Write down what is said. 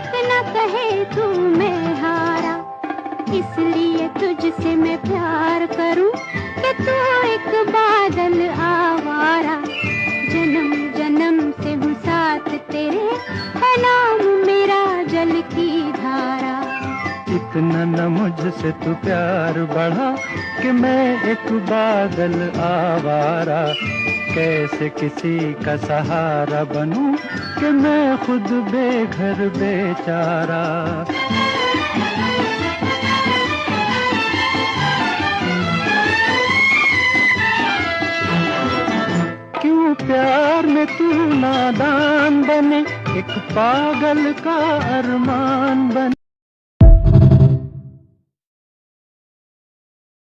तक न कहे तू मैं हारा। इसलिए तुझसे मैं प्यार करूं कि तू एक बादल आवारा। जन्म जन्म से हूँ साथ तेरे, है नाम मेरा जल की धारा। इतना न मुझसे तू प्यार बढ़ा कि मैं एक बादल आवारा। कैसे किसी का सहारा बनूं कि मैं खुद बेघर बेचारा। क्यों प्यार में तू नादान बने, एक पागल का अरमान बने।